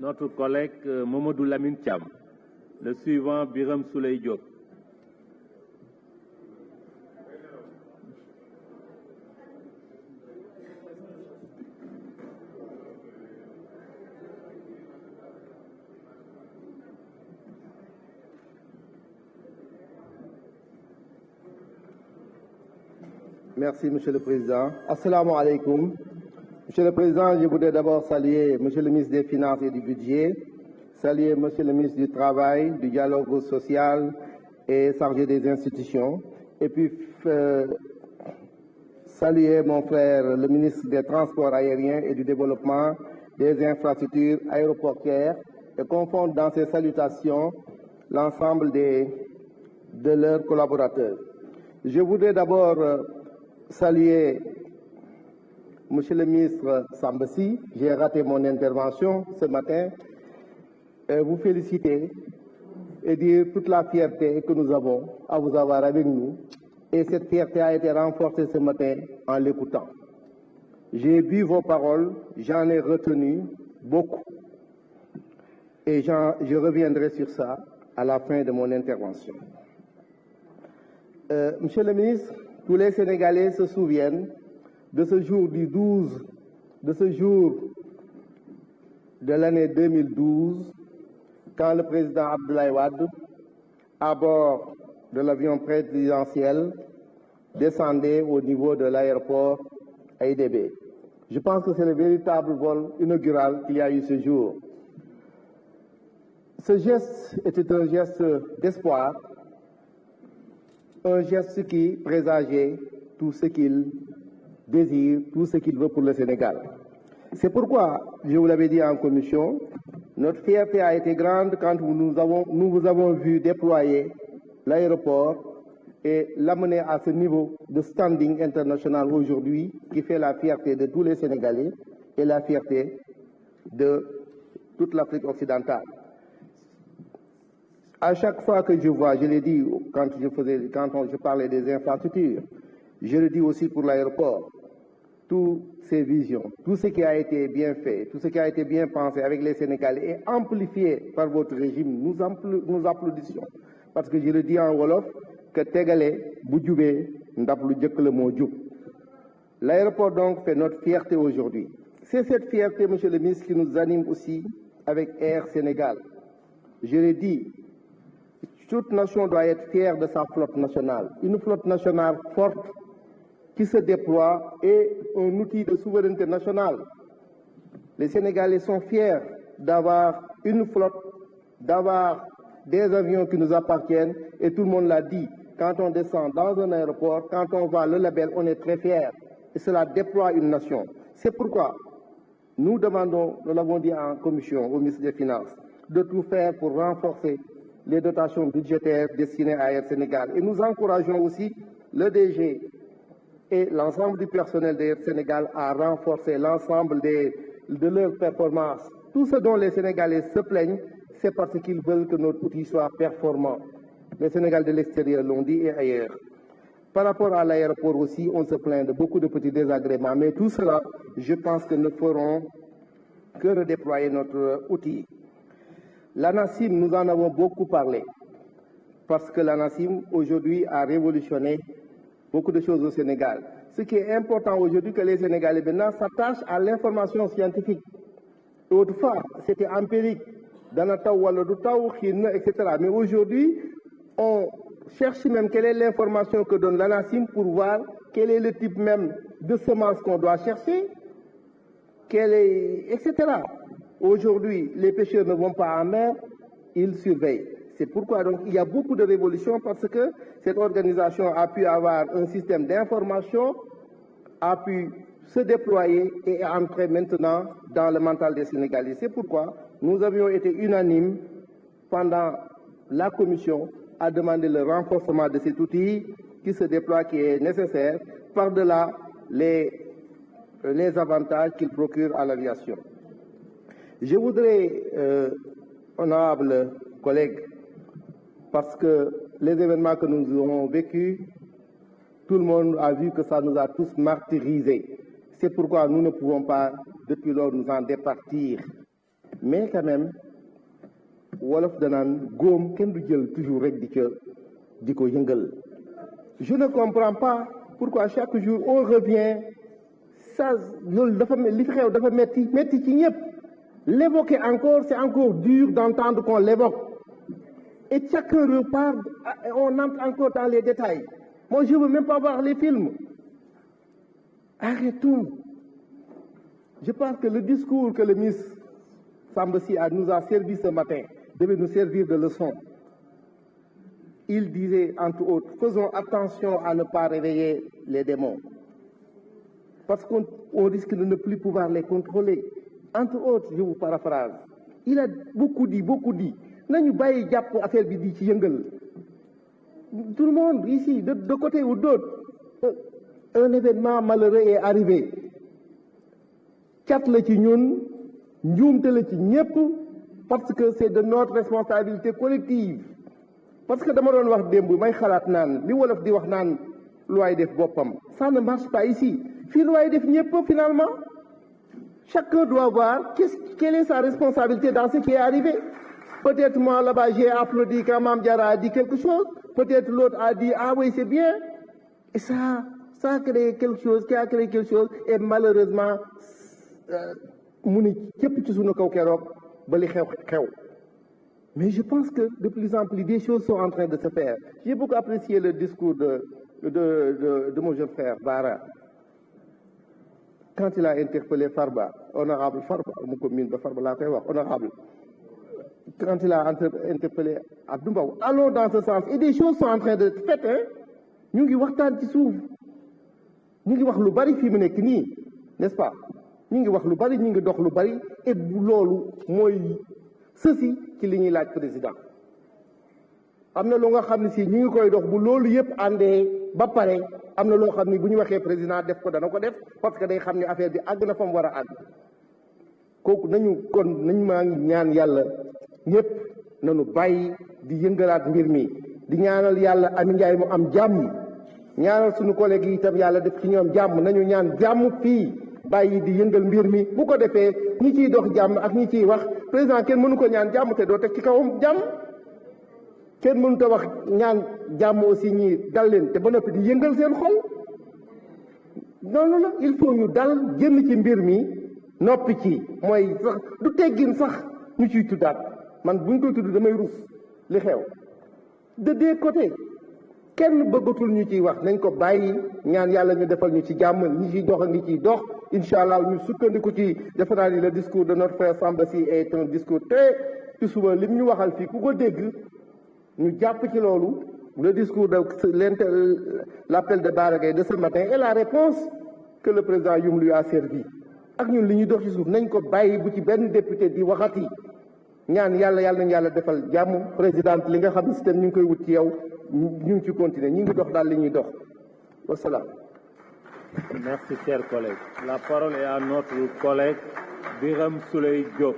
notre collègue Mamadou Lamine Thiam. Le suivant, Biram Souley Diop. Merci, Monsieur le Président. Assalamu alaikum. Monsieur le Président, je voudrais d'abord saluer Monsieur le ministre des Finances et du Budget, saluer Monsieur le ministre du Travail, du Dialogue social et chargé des institutions, et puis saluer mon frère, le ministre des Transports aériens et du Développement des infrastructures aéroportuaires, et confondre dans ces salutations l'ensemble de leurs collaborateurs. Je voudrais d'abord saluer Monsieur le ministre Sambassi. J'ai raté mon intervention ce matin. Vous féliciter et dire toute la fierté que nous avons à vous avoir avec nous. Et cette fierté a été renforcée ce matin en l'écoutant. J'ai vu vos paroles, j'en ai retenu beaucoup. Et je reviendrai sur ça à la fin de mon intervention. Monsieur le ministre, tous les Sénégalais se souviennent de ce jour du 12, de ce jour de l'année 2012, quand le président Abdoulaye Wade, à bord de l'avion présidentiel, descendait au niveau de l'aéroport AIBD. Je pense que c'est le véritable vol inaugural qu'il y a eu ce jour. Ce geste était un geste d'espoir, un geste qui présageait tout ce qu'il désire, tout ce qu'il veut pour le Sénégal. C'est pourquoi, je vous l'avais dit en commission, notre fierté a été grande quand nous vous avons vu déployer l'aéroport et l'amener à ce niveau de standing international aujourd'hui qui fait la fierté de tous les Sénégalais et la fierté de toute l'Afrique occidentale. À chaque fois que je vois, je l'ai dit quand je parlais des infrastructures, je le dis aussi pour l'aéroport, toutes ces visions, tout ce qui a été bien fait, tout ce qui a été bien pensé avec les Sénégalais et amplifié par votre régime, nous applaudissons. Parce que je le dis en Wolof, que Tegale, Boudjoubé, Ndaplu le mot Djoub. L'aéroport donc fait notre fierté aujourd'hui. C'est cette fierté, Monsieur le ministre, qui nous anime aussi avec Air Sénégal. Je l'ai dit, toute nation doit être fière de sa flotte nationale. Une flotte nationale forte qui se déploie est un outil de souveraineté nationale. Les Sénégalais sont fiers d'avoir une flotte, d'avoir des avions qui nous appartiennent et tout le monde l'a dit. Quand on descend dans un aéroport, quand on voit le label, on est très fiers. Et cela déploie une nation. C'est pourquoi nous demandons, nous l'avons dit en commission au ministre des Finances, de tout faire pour renforcer les dotations budgétaires destinées à Air Sénégal. Et nous encourageons aussi le DG et l'ensemble du personnel d'Air Sénégal à renforcer l'ensemble de leurs performances. Tout ce dont les Sénégalais se plaignent, c'est parce qu'ils veulent que notre outil soit performant. Les Sénégalais de l'extérieur l'ont dit et ailleurs. Par rapport à l'aéroport aussi, on se plaint de beaucoup de petits désagréments. Mais tout cela, je pense que ne feront que redéployer notre outil. L'ANACIM, nous en avons beaucoup parlé. Parce que l'ANACIM, aujourd'hui, a révolutionné beaucoup de choses au Sénégal. Ce qui est important aujourd'hui, que les Sénégalais maintenant s'attachent à l'information scientifique. Autrefois, c'était empirique, dans la etc. Mais aujourd'hui, on cherche même quelle est l'information que donne l'ANACIM pour voir quel est le type même de semence qu'on doit chercher, etc. Aujourd'hui, les pêcheurs ne vont pas en mer, ils surveillent. C'est pourquoi donc, il y a beaucoup de révolutions parce que cette organisation a pu avoir un système d'information, a pu se déployer et entrer maintenant dans le mental des Sénégalais. C'est pourquoi nous avions été unanimes pendant la commission à demander le renforcement de cet outil qui se déploie, qui est nécessaire, par-delà les avantages qu'il procure à l'aviation. Je voudrais, honorables collègues, parce que les événements que nous avons vécus, tout le monde a vu que ça nous a tous martyrisés. C'est pourquoi nous ne pouvons pas, depuis lors, nous en départir. mais quand même wolof danaan góom kenn du jël toujours rek di ko yëngal. Je ne comprends pas pourquoi chaque jour on revient ça loolu dafa li fi xew dafa metti ci ñëpp. L'évoquer encore, c'est encore dur d'entendre qu'on l'évoque. Et chacun repart, on entre encore dans les détails. Moi, je ne veux même pas voir les films. Arrêtons. Je pense que le discours que le ministre Sambassi nous a servi ce matin devait nous servir de leçon. Il disait, entre autres, faisons attention à ne pas réveiller les démons. Parce qu'on risque de ne plus pouvoir les contrôler. Entre autres, je vous paraphrase. Il a beaucoup dit. Nañu bàyyi jàpp affaire bi di ci yëngal. Tout le monde ici, de côté ou d'autre, un événement malheureux est arrivé. Cat la ci ñun, njuumte la ci ñëpp, parce que c'est de notre responsabilité collective. Parce que dama doon wax démb may xalaat naan li wolof di wax naan lu waay def boppam. Ça ne marche pas ici. Fii lu waay def ñëpp finalement. Chacun doit voir quelle est sa responsabilité dans ce qui est arrivé. Peut-être moi là-bas j'ai applaudi quand Mame Diarra a dit quelque chose. Peut-être l'autre a dit ah oui c'est bien. Et ça a créé quelque chose qui a créé quelque chose et malheureusement mu ni képp ci sunu kaw keroog ba li xew. Mais je pense que de plus en plus des choses sont en train de se faire. J'ai beaucoup apprécié le discours de mon jeune frère Bara. Quand il a interpellé Farba, honorable Farba, mu ko miin ba Farba laa koy wax honorable, quand il a interpellé Abdou Mbow, allons dans ce sens. Et des choses sont en train de se faire. Ñu ngi waxtaan ci suuf, ñu ngi wax lu bari fii mu nekk nii, n'est-ce pas? Ñu ngi wax lu bari, ñu ngi dox lu bari, et loolu mooy ceci ci li ñuy laaj président. Am na lu nga xam ne si ñu ngi koy dox bu loolu yëpp àndee ba pare. Am na loo xam ni bu ñu waxee président def ko dana ko def parce que day xam ne affaire bi àgg na fa mu war a àgg kooku nañu maa ngi ñaan yàlla ñëpp nañu bàyyi di yëngalaat mbir mi di ñaanal yàlla Amy Ndiaye mu am jàmm ñaanal suñu collègue yi itam yàlla def ci ñoom jàmm nañu ñaan jàmm fii bàyyi di yëngal mbir mi bu ko defee ñi ciy dox jàmm ak ñi ciy wax président kenn mënu ko ñaan jàmm te doo teg ci kawam jàmm kenn mënut a wax ñaan jàmm aussi ñi dal leen te ba noppi di yëngal seen xol noonu la il faut ñu dal génn ci mbir mi noppi ci mooy sax du teggin sax ñu ciy tuddaat man bu ñu koy tudd damay rus li xew de deux côtés kenn bëggatul ñu ciy wax nañ ko bàyyi ñaan yàlla ñu defal ñu ci jàmm ñi ciy dox ak ñi ciy dox incha allah ñu sukkandiku ci defe naa ni le discours de notre frère Sambassi est un discours très ci suba lim ñu waxal fii ku ko dégg ñu jàpp ci loolu le discours de l'appel de Bara Gaye de ce matin et la réponse que le président Youm lui a servi ak ñun li ñuy dox ci suuf nañ ko bàyyi bu ci benn député di waxati ñaan yàlla nañu yàlla defal jàmm présidente li nga xam ne système ñu ngi koy wut ci yow ñu ngi ci continuer ñu ngi dox daal li ñuy dox wasalaam. Merci, chers collègues. La parole est à notre collègue Birame Souleye Diop.